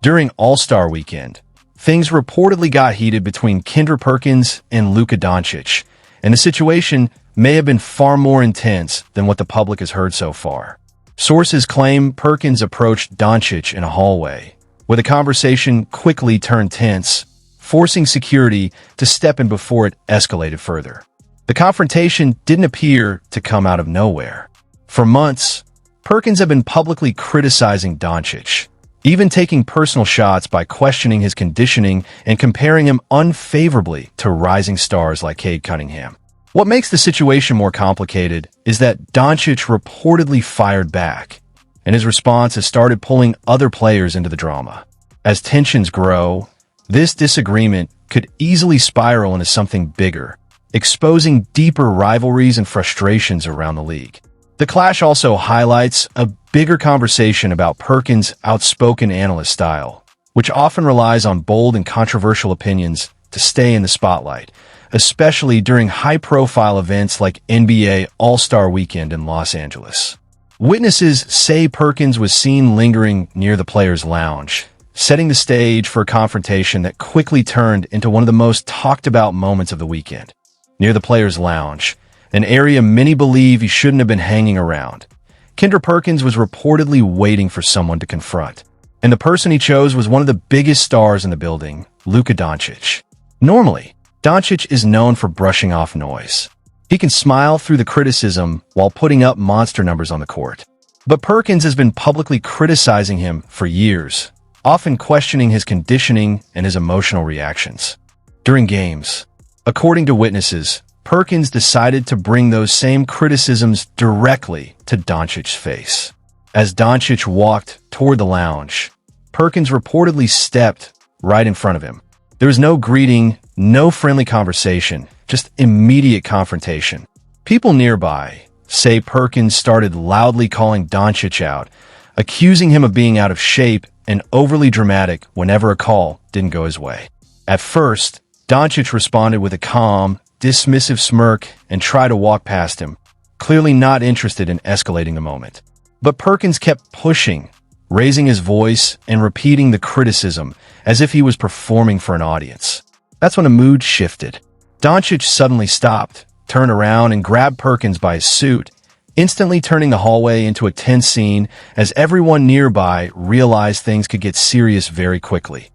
During All-Star Weekend, things reportedly got heated between Kendrick Perkins and Luka Dončić, and the situation may have been far more intense than what the public has heard so far. Sources claim Perkins approached Dončić in a hallway, where the conversation quickly turned tense, forcing security to step in before it escalated further. The confrontation didn't appear to come out of nowhere. For months, Perkins had been publicly criticizing Dončić, even taking personal shots by questioning his conditioning and comparing him unfavorably to rising stars like Cade Cunningham. What makes the situation more complicated is that Dončić reportedly fired back, and his response has started pulling other players into the drama. As tensions grow, this disagreement could easily spiral into something bigger, exposing deeper rivalries and frustrations around the league. The clash also highlights a bigger conversation about Perkins' outspoken analyst style, which often relies on bold and controversial opinions to stay in the spotlight, especially during high-profile events like NBA All-Star Weekend in Los Angeles. Witnesses say Perkins was seen lingering near the players' lounge, setting the stage for a confrontation that quickly turned into one of the most talked-about moments of the weekend. Near the players' lounge, an area many believe he shouldn't have been hanging around, Kendrick Perkins was reportedly waiting for someone to confront, and the person he chose was one of the biggest stars in the building, Luka Dončić. Normally, Dončić is known for brushing off noise. He can smile through the criticism while putting up monster numbers on the court. But Perkins has been publicly criticizing him for years, often questioning his conditioning and his emotional reactions. During games, according to witnesses, Perkins decided to bring those same criticisms directly to Dončić's face. As Dončić walked toward the lounge, Perkins reportedly stepped right in front of him. There was no greeting, no friendly conversation, just immediate confrontation. People nearby say Perkins started loudly calling Dončić out, accusing him of being out of shape and overly dramatic whenever a call didn't go his way. At first, Dončić responded with a calm, dismissive smirk and tried to walk past him, clearly not interested in escalating the moment. But Perkins kept pushing, raising his voice and repeating the criticism as if he was performing for an audience. That's when the mood shifted. Dončić suddenly stopped, turned around and grabbed Perkins by his suit, instantly turning the hallway into a tense scene as everyone nearby realized things could get serious very quickly.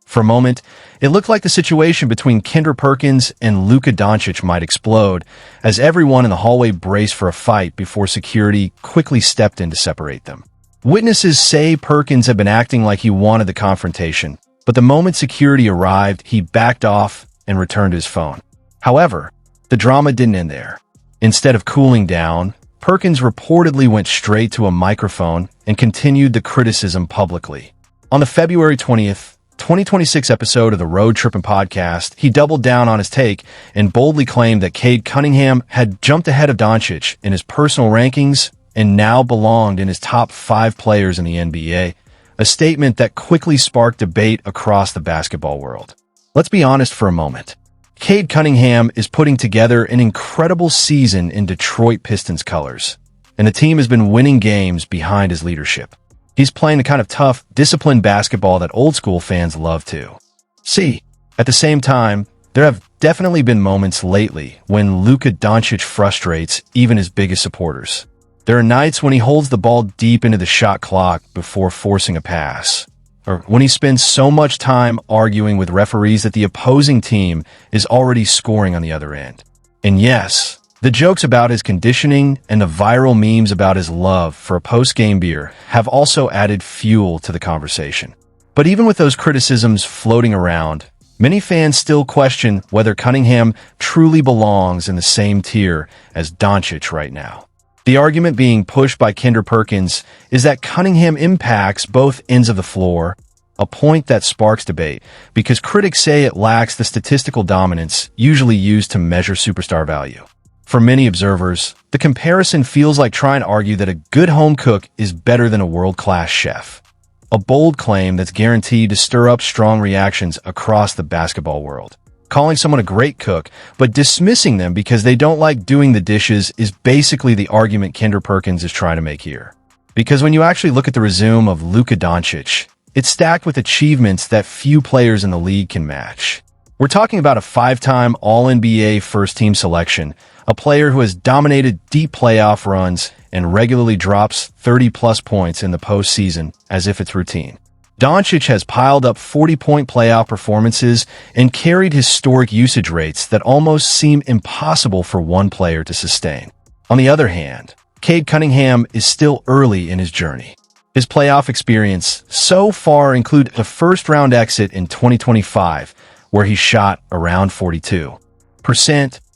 For a moment, it looked like the situation between Kendrick Perkins and Luka Dončić might explode, as everyone in the hallway braced for a fight before security quickly stepped in to separate them. Witnesses say Perkins had been acting like he wanted the confrontation, but the moment security arrived, he backed off and returned to his phone. However, the drama didn't end there. Instead of cooling down, Perkins reportedly went straight to a microphone and continued the criticism publicly. On the February 20th, 2026 episode of the Road Trippin' podcast, he doubled down on his take and boldly claimed that Cade Cunningham had jumped ahead of Dončić in his personal rankings and now belonged in his top 5 players in the NBA, a statement that quickly sparked debate across the basketball world. Let's be honest for a moment. Cade Cunningham is putting together an incredible season in Detroit Pistons colors, and the team has been winning games behind his leadership. He's playing the kind of tough, disciplined basketball that old-school fans love to see. At the same time, there have definitely been moments lately when Luka Dončić frustrates even his biggest supporters. There are nights when he holds the ball deep into the shot clock before forcing a pass, or when he spends so much time arguing with referees that the opposing team is already scoring on the other end. And yes, the jokes about his conditioning and the viral memes about his love for a post-game beer have also added fuel to the conversation. But even with those criticisms floating around, many fans still question whether Cunningham truly belongs in the same tier as Dončić right now. The argument being pushed by Kendrick Perkins is that Cunningham impacts both ends of the floor, a point that sparks debate because critics say it lacks the statistical dominance usually used to measure superstar value. For many observers, the comparison feels like trying to argue that a good home cook is better than a world-class chef. A bold claim that's guaranteed to stir up strong reactions across the basketball world. Calling someone a great cook, but dismissing them because they don't like doing the dishes is basically the argument Kendrick Perkins is trying to make here. Because when you actually look at the resume of Luka Dončić, It's stacked with achievements that few players in the league can match. We're talking about a 5-time All-NBA first-team selection, a player who has dominated deep playoff runs and regularly drops 30-plus points in the postseason as if it's routine. Dončić has piled up 40-point playoff performances and carried historic usage rates that almost seem impossible for one player to sustain. On the other hand, Cade Cunningham is still early in his journey. His playoff experience so far includes a first-round exit in 2025, where he shot around 42%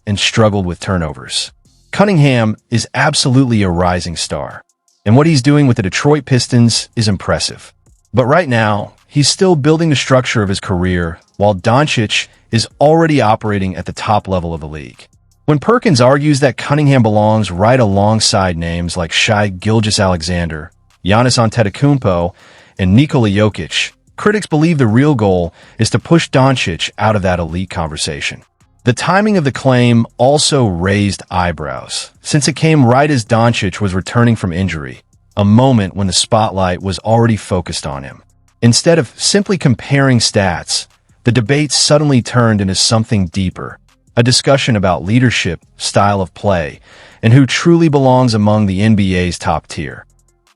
and struggled with turnovers. Cunningham is absolutely a rising star, and what he's doing with the Detroit Pistons is impressive. But right now, he's still building the structure of his career, while Dončić is already operating at the top level of the league. When Perkins argues that Cunningham belongs right alongside names like Shai Gilgeous-Alexander, Giannis Antetokounmpo, and Nikola Jokic, critics believe the real goal is to push Dončić out of that elite conversation. The timing of the claim also raised eyebrows, since it came right as Dončić was returning from injury, a moment when the spotlight was already focused on him. Instead of simply comparing stats, the debate suddenly turned into something deeper, a discussion about leadership, style of play, and who truly belongs among the NBA's top tier.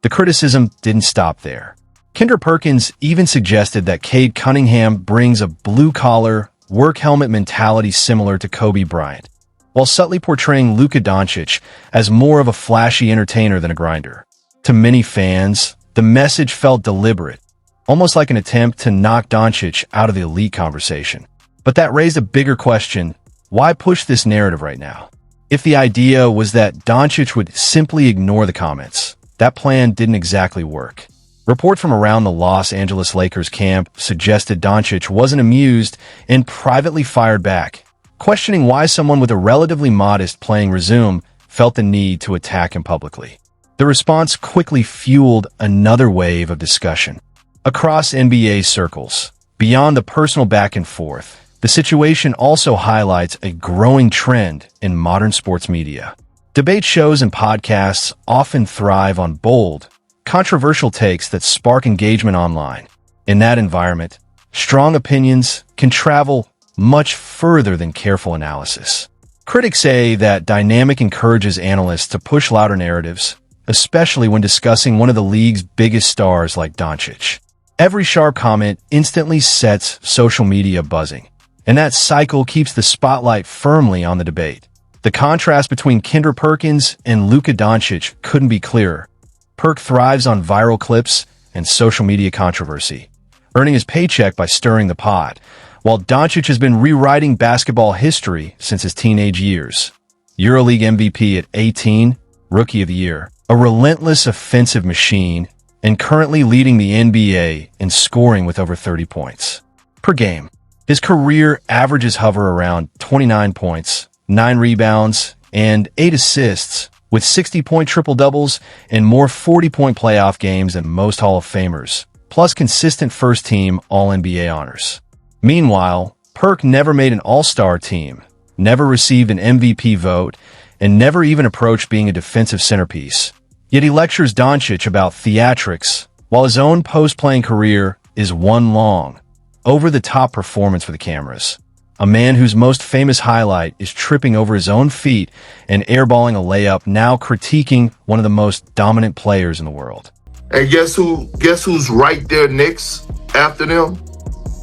The criticism didn't stop there. Kendrick Perkins even suggested that Cade Cunningham brings a blue-collar, work helmet mentality similar to Kobe Bryant, while subtly portraying Luka Dončić as more of a flashy entertainer than a grinder. To many fans, the message felt deliberate, almost like an attempt to knock Dončić out of the elite conversation. But that raised a bigger question: why push this narrative right now? If the idea was that Dončić would simply ignore the comments, that plan didn't exactly work. Reports from around the Los Angeles Lakers camp suggested Dončić wasn't amused and privately fired back, questioning why someone with a relatively modest playing resume felt the need to attack him publicly. The response quickly fueled another wave of discussion. Across NBA circles, beyond the personal back and forth, the situation also highlights a growing trend in modern sports media. Debate shows and podcasts often thrive on bold, controversial takes that spark engagement online. In that environment, strong opinions can travel much further than careful analysis. Critics say that dynamic encourages analysts to push louder narratives, especially when discussing one of the league's biggest stars like Dončić. Every sharp comment instantly sets social media buzzing, and that cycle keeps the spotlight firmly on the debate. The contrast between Kendrick Perkins and Luka Dončić couldn't be clearer. Perk thrives on viral clips and social media controversy, earning his paycheck by stirring the pot, while Dončić has been rewriting basketball history since his teenage years. EuroLeague MVP at 18, Rookie of the Year, a relentless offensive machine, and currently leading the NBA in scoring with over 30 points per game. His career averages hover around 29 points, 9 rebounds, and 8 assists, with 60-point triple-doubles and more 40-point playoff games than most Hall of Famers, plus consistent first-team All-NBA honors. Meanwhile, Perk never made an All-Star team, never received an MVP vote, and never even approached being a defensive centerpiece. Yet he lectures Dončić about theatrics, while his own post-playing career is one long, over-the-top performance for the cameras. A man whose most famous highlight is tripping over his own feet and airballing a layup, now critiquing one of the most dominant players in the world. And guess who's right there next after them?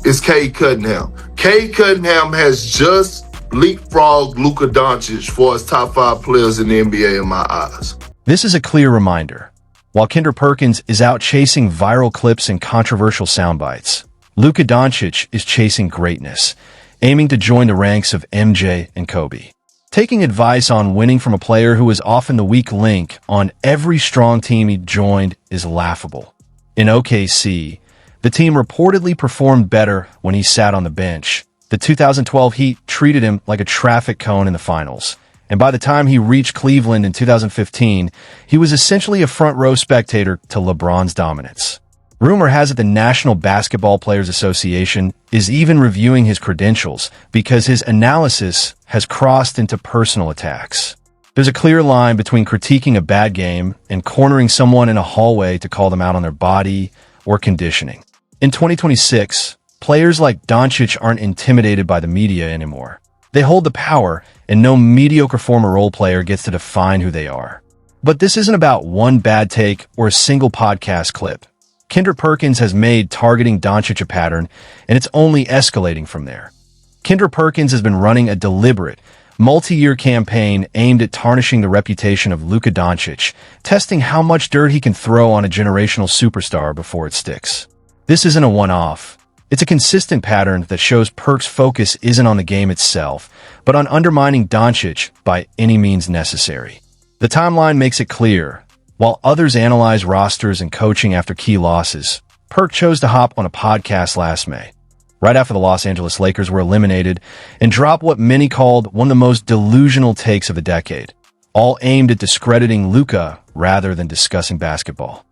It's Cade Cunningham. Cade Cunningham has just leapfrogged Luka Dončić for his top 5 players in the NBA in my eyes. This is a clear reminder. While Kendrick Perkins is out chasing viral clips and controversial soundbites, Luka Dončić is chasing greatness, aiming to join the ranks of MJ and Kobe. Taking advice on winning from a player who is often the weak link on every strong team he joined is laughable. In OKC, the team reportedly performed better when he sat on the bench. The 2012 Heat treated him like a traffic cone in the finals, and by the time he reached Cleveland in 2015, he was essentially a front-row spectator to LeBron's dominance. Rumor has it the National Basketball Players Association is even reviewing his credentials because his analysis has crossed into personal attacks. There's a clear line between critiquing a bad game and cornering someone in a hallway to call them out on their body or conditioning. In 2026, players like Doncic aren't intimidated by the media anymore. They hold the power, and no mediocre former role player gets to define who they are. But this isn't about one bad take or a single podcast clip. Kendrick Perkins has made targeting Dončić a pattern, and it's only escalating from there. Kendrick Perkins has been running a deliberate, multi-year campaign aimed at tarnishing the reputation of Luka Dončić, testing how much dirt he can throw on a generational superstar before it sticks. This isn't a one-off. It's a consistent pattern that shows Perk's focus isn't on the game itself, but on undermining Dončić by any means necessary. The timeline makes it clear. While others analyze rosters and coaching after key losses, Perk chose to hop on a podcast last May, right after the Los Angeles Lakers were eliminated, and drop what many called one of the most delusional takes of the decade, all aimed at discrediting Luka rather than discussing basketball.